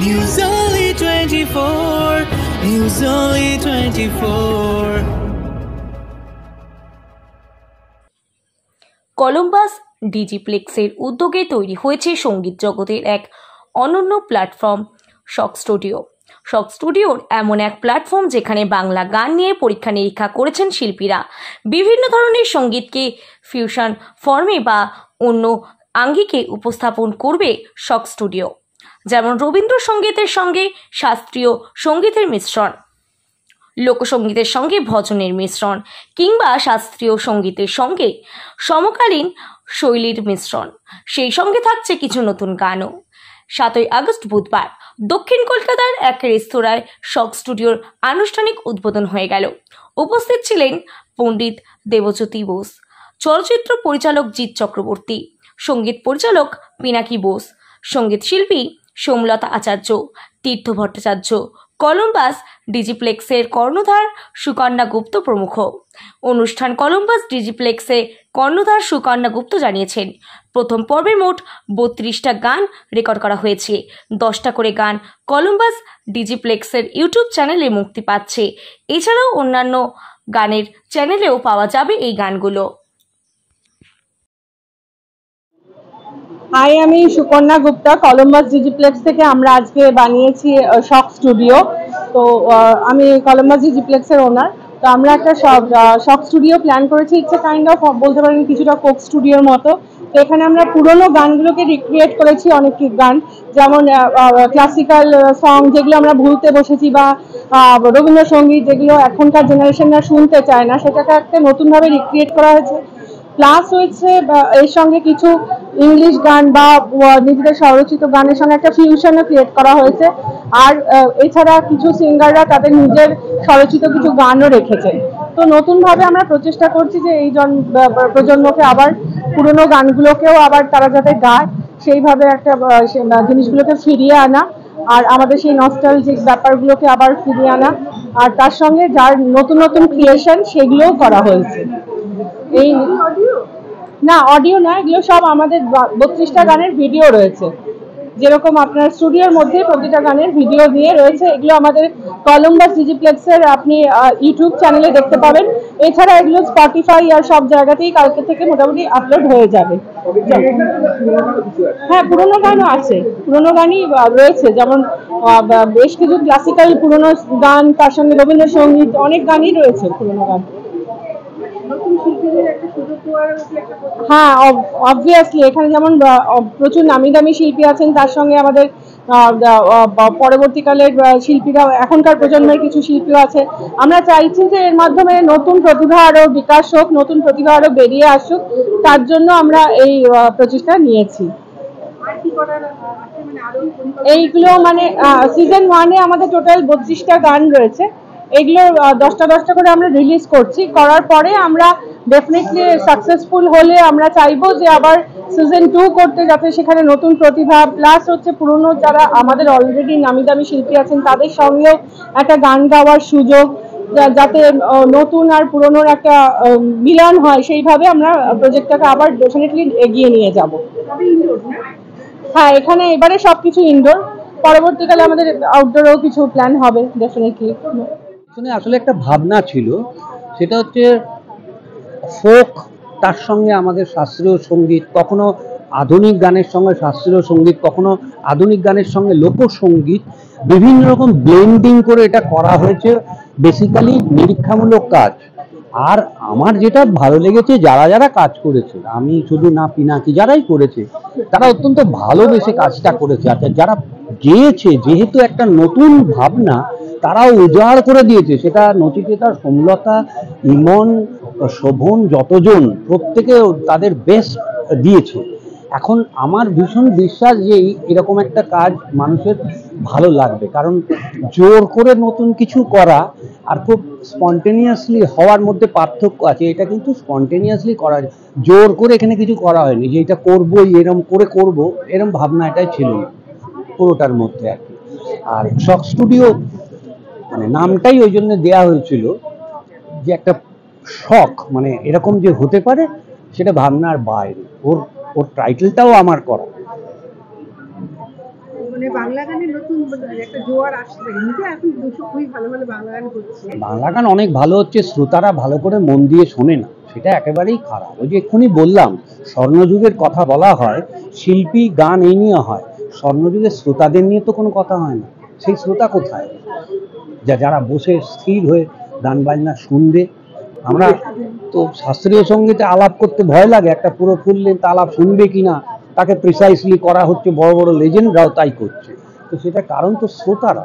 News Only 24. News Only 24. Columbus ডিজিপ্লেক্সের উদ্যোগে তৈরি হয়েছে সঙ্গীত জগতের এক অনন্য প্ল্যাটফর্ম শক স্টুডিও। শক স্টুডিওর এমন এক প্ল্যাটফর্ম যেখানে বাংলা গান নিয়ে পরীক্ষা নিরীক্ষা করেছেন শিল্পীরা। বিভিন্ন ধরনের সঙ্গীতকে ফিউশন ফর্মে বা অন্য আঙ্গিকে উপস্থাপন করবে শক স্টুডিও, যেমন রবীন্দ্রসঙ্গীতের সঙ্গে শাস্ত্রীয় সঙ্গীতের মিশ্রণ, লোকসঙ্গীতের সঙ্গে ভজনের মিশ্রণ কিংবা শাস্ত্রীয় সঙ্গীতের সঙ্গে সমকালীন শৈলীর মিশ্রণ। সেই সঙ্গে থাকছে কিছু নতুন গানও। 7ই আগস্ট বুধবার দক্ষিণ কলকাতার এক রেস্তোরাঁয় শক স্টুডিওর আনুষ্ঠানিক উদ্বোধন হয়ে গেল। উপস্থিত ছিলেন পণ্ডিত দেবজ্যোতি বোস, চলচ্চিত্র পরিচালক জিৎ চক্রবর্তী, সঙ্গীত পরিচালক পিনাকি বোস, সঙ্গীত শিল্পী সোমলতা আচার্য, তীর্থ ভট্টাচার্য, কলম্বাস ডিজিপ্লেক্সের কর্ণধার সুকন্যা গুপ্ত প্রমুখ। অনুষ্ঠান কলম্বাস ডিজিপ্লেক্সে কর্ণধার সুকন্যা গুপ্ত জানিয়েছেন, প্রথম পর্বে মোট 32টা গান রেকর্ড করা হয়েছে। 10টা করে গান কলম্বাস ডিজিপ্লেক্সের ইউটিউব চ্যানেলে মুক্তি পাচ্ছে। এছাড়াও অন্যান্য গানের চ্যানেলেও পাওয়া যাবে এই গানগুলো। হাই, আমি সুকন্যা গুপ্তা, কলম্বাস ডিজিপ্লেক্স থেকে আমরা আজকে বানিয়েছি শক স্টুডিও। তো আমি কলম্বাস ডিজিপ্লেক্সের ওনার। তো আমরা একটা শক স্টুডিও প্ল্যান করেছি। ইটস এ কাইন্ড অফ, বলতে পারেন কিছুটা কোক স্টুডিওর মতো। তো এখানে আমরা পুরোনো গানগুলোকে রিক্রিয়েট করেছি, অনেক গান, যেমন ক্লাসিক্যাল সং যেগুলো আমরা ভুলতে বসেছি, বা রবীন্দ্রসঙ্গীত যেগুলো এখনকার জেনারেশনরা শুনতে চায় না, সেটাকে একটা নতুনভাবে রিক্রিয়েট করা হয়েছে। প্লাস হয়েছে এর সঙ্গে কিছু ইংলিশ গান বা নিজেদের স্বরচিত গানের সঙ্গে একটা ফিউশনও ক্রিয়েট করা হয়েছে। আর এছাড়া কিছু সিঙ্গাররা তাদের নিজের স্বরচিত কিছু গানও রেখেছেন। তো নতুনভাবে আমরা প্রচেষ্টা করছি যে এই প্রজন্মকে আবার পুরোনো গানগুলোকেও আবার তারা যাতে গায়, সেইভাবে একটা জিনিসগুলোকে ফিরিয়ে আনা, আর আমাদের সেই নস্টালজিক ব্যাপারগুলোকে আবার ফিরিয়ে আনা, আর তার সঙ্গে যার নতুন নতুন ক্রিয়েশন সেগুলোও করা হয়েছে। এই না, অডিও না, এগুলো সব আমাদের 32টা গানের ভিডিও রয়েছে। যেরকম আপনার স্টুডিওর মধ্যে প্রতিটা গানের ভিডিও দিয়ে রয়েছে। এগুলো আমাদের কলম্বাস ডিজিপ্লেক্সের আপনি ইউটিউব চ্যানেলে দেখতে পাবেন। এছাড়া এগুলো স্পটিফাই আর সব জায়গাতেই কালকে থেকে মোটামুটি আপলোড হয়ে যাবে। হ্যাঁ, পুরোনো গানও আছে, পুরোনো গানই রয়েছে, যেমন বেশ কিছু ক্লাসিক্যাল পুরোনো গান, তার সঙ্গে রবীন্দ্রসঙ্গীত, অনেক গানই রয়েছে পুরোনো গান। হ্যাঁ, অবভিয়াসলি এখানে যেমন প্রচুর নামি দামি শিল্পী আছেন, তার সঙ্গে আমাদের পরবর্তীকালের শিল্পীরা, এখনকার প্রজন্মের কিছু শিল্পীও আছে। আমরা চাইছি যে এর মাধ্যমে নতুন প্রতিভা আরো বিকাশ হোক, নতুন প্রতিভা আরো বেরিয়ে আসুক। তার জন্য আমরা এই প্রচেষ্টা নিয়েছি। এইগুলো মানে সিজন 1-এ আমাদের টোটাল 32টা গান রয়েছে। এগুলো 10টা করে আমরা রিলিজ করছি। করার পরে আমরা ডেফিনেটলি সাকসেসফুল হলে আমরা চাইবো যে আবার সিজন 2 করতে, যাতে সেখানে নতুন প্রতিভা প্লাস হচ্ছে পুরনো যারা আমাদের অলরেডি নামি দামি শিল্পী আছেন তাদের সঙ্গেও একটা গান গাওয়ার সুযোগ, যাতে নতুন আর পুরনোর একটা মিলন হয়। সেইভাবে আমরা প্রজেক্টটাকে আবার ডেফিনেটলি এগিয়ে নিয়ে যাব। হ্যাঁ, এখানে এবারে সবকিছু ইনডোর, পরবর্তীকালে আমাদের আউটডোরেও কিছু প্ল্যান হবে ডেফিনেটলি। আসলে একটা ভাবনা ছিল, সেটা হচ্ছে ফোক, তার সঙ্গে আমাদের শাস্ত্রীয় সঙ্গীত, কখনো আধুনিক গানের সঙ্গে শাস্ত্রীয় সঙ্গীত, কখনো আধুনিক গানের সঙ্গে লোকসঙ্গীত, বিভিন্ন রকম ব্লেন্ডিং করে এটা করা হয়েছে। বেসিক্যালি নিরীক্ষামূলক কাজ। আর আমার যেটা ভালো লেগেছে, যারা যারা কাজ করেছে, আমি শুধু না, পিনাকি যারাই করেছে তারা অত্যন্ত ভালোবেসে কাজটা করেছে। আচ্ছা, যারা গেয়েছে, যেহেতু একটা নতুন ভাবনা, তারাও উজাড় করে দিয়েছে। সেটা নচিকেতা, সোমলতা, ইমন, শোভন, যতজন প্রত্যেকে তাদের বেস্ট দিয়েছে। এখন আমার ভীষণ বিশ্বাস যে এরকম একটা কাজ মানুষের ভালো লাগবে, কারণ জোর করে নতুন কিছু করা আর খুব স্পন্টেনিয়াসলি হওয়ার মধ্যে পার্থক্য আছে। এটা কিন্তু স্পন্টেনিয়াসলি করা, জোর করে এখানে কিছু করা হয়নি যে এটা করবোই, এরম করে করব, এরম ভাবনা এটাই ছিল না পুরোটার মধ্যে আর কি। আর শক স্টুডিও মানে নামটাই ওই জন্য দেওয়া হয়েছিল যে একটা শখ, মানে এরকম যে হতে পারে সেটা ভাবনার বাইরে। ওর টাইটেলটাও আমার করা। মানে বাংলা গানের নতুন একটা জোয়ার আসছে, নিজে এখন খুবই ভালো ভালো বাংলা গান করছে। বাংলা গান অনেক ভালো হচ্ছে, শ্রোতারা ভালো করে মন দিয়ে শোনে না, সেটা একেবারেই খারাপ। ওই যে এক্ষুনি বললাম, স্বর্ণযুগের কথা বলা হয়, শিল্পী গান এই নিয়ে হয়, স্বর্ণযুগের শ্রোতাদের নিয়ে তো কোনো কথা হয় না। সেই শ্রোতা কোথায়, যারা বসে স্থির হয়ে গান বাজনা শুনবে? আমরা তো শাস্ত্রীয় সঙ্গীতে আলাপ করতে ভয় লাগে, একটা পুরো ফুল লেন্থ আলাপ শুনবে কিনা তাকে প্রিসাইসলি করা হচ্ছে, বড় বড় লেজেন্ডরাও তাই করছে। তো সেটা কারণ তো শ্রোতারা।